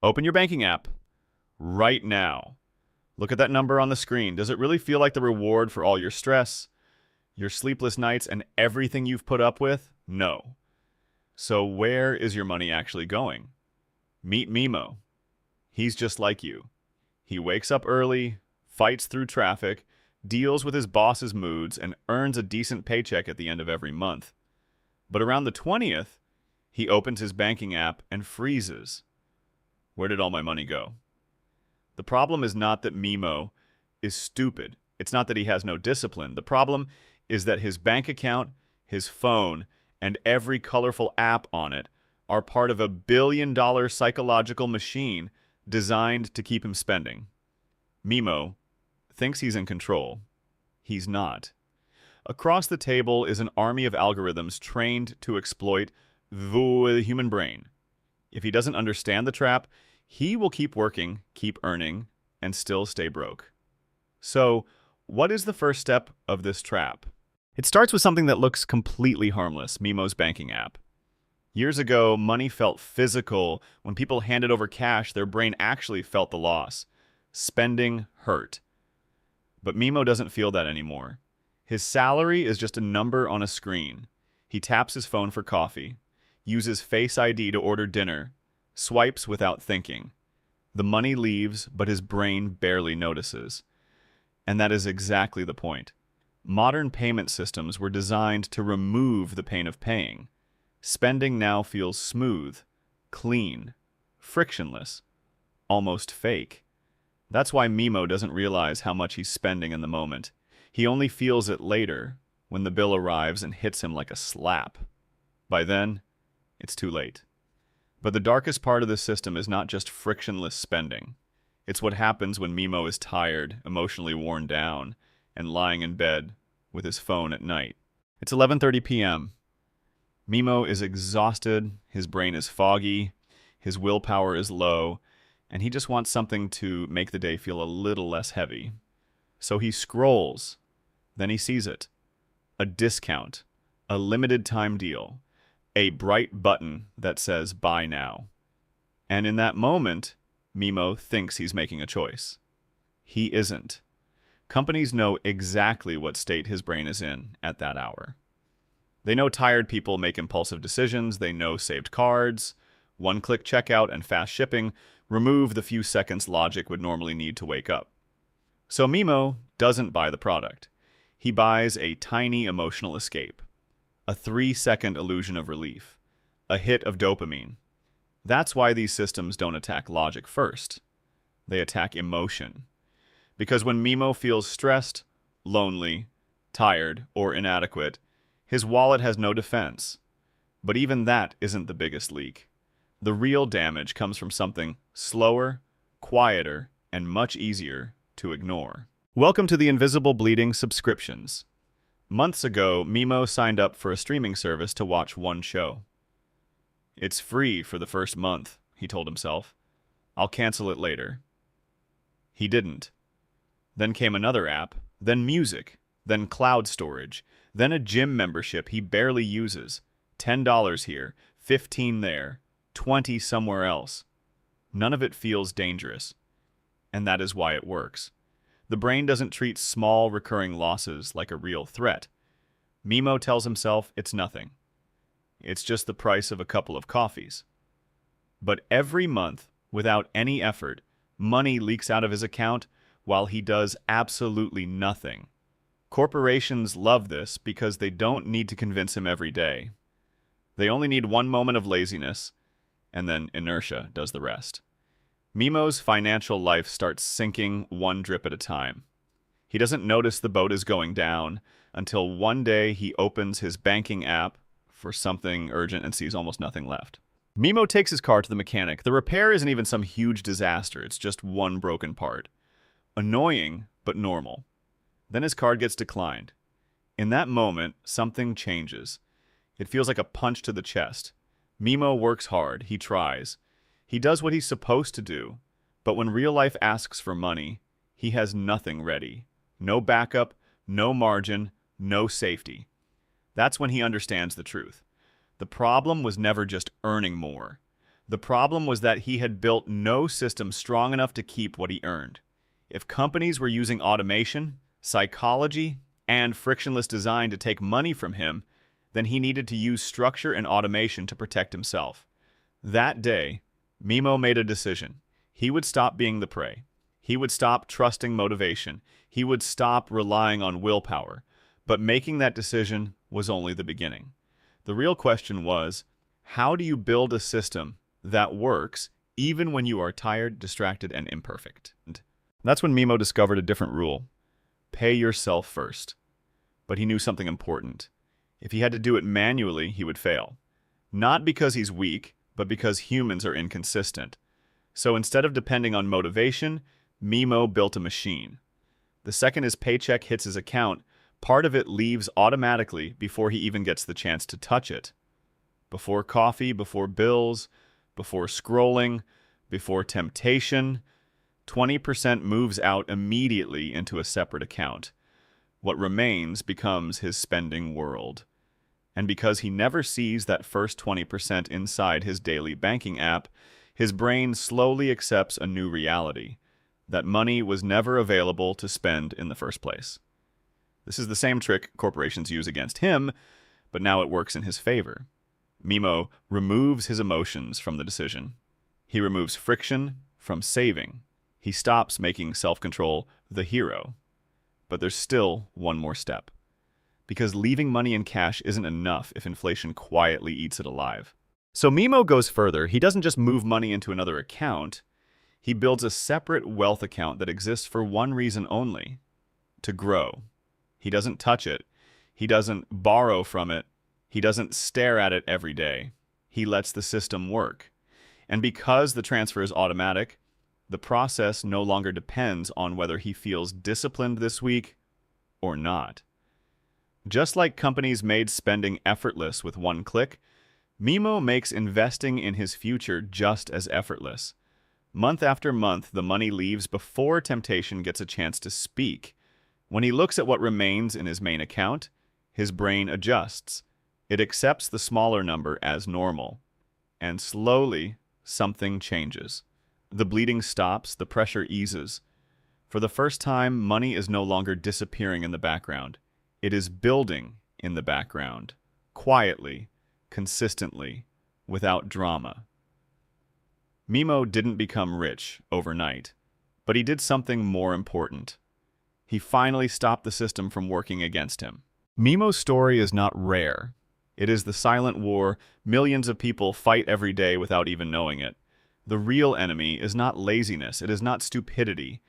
Open your banking app right now. Look at that number on the screen. Does it really feel like the reward for all your stress, your sleepless nights, and everything you've put up with? No. So where is your money actually going? Meet Mimo. He's just like you. He wakes up early, fights through traffic, deals with his boss's moods, and earns a decent paycheck at the end of every month. But around the 20th, he opens his banking app and freezes. Where did all my money go? The problem is not that Mimo is stupid. It's not that he has no discipline. The problem is that his bank account, his phone, and every colorful app on it are part of a billion-dollar psychological machine designed to keep him spending. Mimo thinks he's in control. He's not. Across the table is an army of algorithms trained to exploit the human brain. If he doesn't understand the trap, he will keep working, keep earning, and still stay broke. So, what is the first step of this trap? It starts with something that looks completely harmless, Mimo's banking app. Years ago, money felt physical. When people handed over cash, their brain actually felt the loss. Spending hurt. But Mimo doesn't feel that anymore. His salary is just a number on a screen. He taps his phone for coffee, uses Face ID to order dinner, swipes without thinking. The money leaves, but his brain barely notices. And that is exactly the point. Modern payment systems were designed to remove the pain of paying. Spending now feels smooth, clean, frictionless, almost fake. That's why Mimo doesn't realize how much he's spending in the moment. He only feels it later, when the bill arrives and hits him like a slap. By then, it's too late. But the darkest part of this system is not just frictionless spending. It's what happens when Mimo is tired, emotionally worn down, and lying in bed with his phone at night. It's 11:30 p.m. Mimo is exhausted, his brain is foggy, his willpower is low, and he just wants something to make the day feel a little less heavy. So he scrolls. Then he sees it. A discount. A limited time deal. A bright button that says buy now. And in that moment, Mimo thinks he's making a choice. He isn't. Companies know exactly what state his brain is in at that hour. They know tired people make impulsive decisions. They know saved cards, one-click checkout, and fast shipping remove the few seconds logic would normally need to wake up. So Mimo doesn't buy the product. He buys a tiny emotional escape. A 3-second illusion of relief. A hit of dopamine. That's why these systems don't attack logic first. They attack emotion. Because when Mimo feels stressed, lonely, tired, or inadequate, his wallet has no defense. But even that isn't the biggest leak. The real damage comes from something slower, quieter, and much easier to ignore. Welcome to the Invisible Bleeding subscriptions. Months ago, Mimo signed up for a streaming service to watch one show. It's free for the first month, he told himself. I'll cancel it later. He didn't. Then came another app, then music, then cloud storage, then a gym membership he barely uses. $10 here, $15 there, $20 somewhere else. None of it feels dangerous. And that is why it works. The brain doesn't treat small recurring losses like a real threat. Mimo tells himself it's nothing. It's just the price of a couple of coffees. But every month, without any effort, money leaks out of his account while he does absolutely nothing. Corporations love this because they don't need to convince him every day. They only need one moment of laziness, and then inertia does the rest. Mimo's financial life starts sinking one drip at a time. He doesn't notice the boat is going down until one day he opens his banking app for something urgent and sees almost nothing left. Mimo takes his car to the mechanic. The repair isn't even some huge disaster. It's just one broken part. Annoying, but normal. Then his card gets declined. In that moment, something changes. It feels like a punch to the chest. Mimo works hard. He tries. He does what he's supposed to do. But when real life asks for money, he has nothing ready. No backup, no margin, no safety. That's when he understands the truth. The problem was never just earning more. The problem was that he had built no system strong enough to keep what he earned. If companies were using automation, psychology, and frictionless design to take money from him, then he needed to use structure and automation to protect himself. That day, Mimo made a decision. He would stop being the prey. He would stop trusting motivation. He would stop relying on willpower. But making that decision was only the beginning. The real question was, how do you build a system that works even when you are tired, distracted, and imperfect? And that's when Mimo discovered a different rule. Pay yourself first. But he knew something important. If he had to do it manually, he would fail. Not because he's weak, but because humans are inconsistent. So instead of depending on motivation, Mimo built a machine. The second his paycheck hits his account, part of it leaves automatically before he even gets the chance to touch it. Before coffee, before bills, before scrolling, before temptation, 20% moves out immediately into a separate account. What remains becomes his spending world. And because he never sees that first 20% inside his daily banking app, his brain slowly accepts a new reality, that money was never available to spend in the first place. This is the same trick corporations use against him, but now it works in his favor. Mimo removes his emotions from the decision. He removes friction from saving. He stops making self-control the hero. But there's still one more step. Because leaving money in cash isn't enough if inflation quietly eats it alive. So Mimo goes further. He doesn't just move money into another account. He builds a separate wealth account that exists for one reason only: to grow. He doesn't touch it. He doesn't borrow from it. He doesn't stare at it every day. He lets the system work. And because the transfer is automatic, the process no longer depends on whether he feels disciplined this week or not. Just like companies made spending effortless with one click, Mimo makes investing in his future just as effortless. Month after month, the money leaves before temptation gets a chance to speak. When he looks at what remains in his main account, his brain adjusts. It accepts the smaller number as normal. And slowly, something changes. The bleeding stops, the pressure eases. For the first time, money is no longer disappearing in the background. It is building in the background, quietly, consistently, without drama. Mimo didn't become rich overnight, but he did something more important. He finally stopped the system from working against him. Mimo's story is not rare. It is the silent war millions of people fight every day without even knowing it. The real enemy is not laziness. It is not stupidity.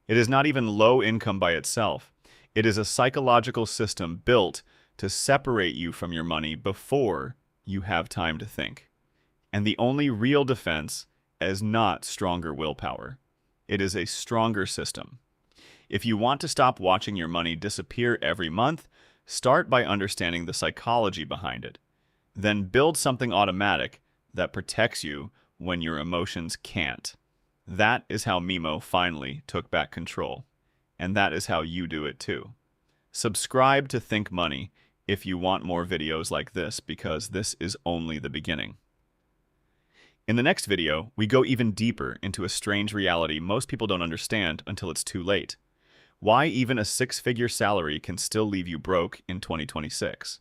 It is not even low income by itself. It is a psychological system built to separate you from your money before you have time to think. And the only real defense is not stronger willpower. It is a stronger system. If you want to stop watching your money disappear every month, start by understanding the psychology behind it. Then build something automatic that protects you when your emotions can't. That is how Mimo finally took back control. And that is how you do it too. Subscribe to Think Money if you want more videos like this, because this is only the beginning. In the next video, we go even deeper into a strange reality most people don't understand until it's too late. Why even a six-figure salary can still leave you broke in 2026.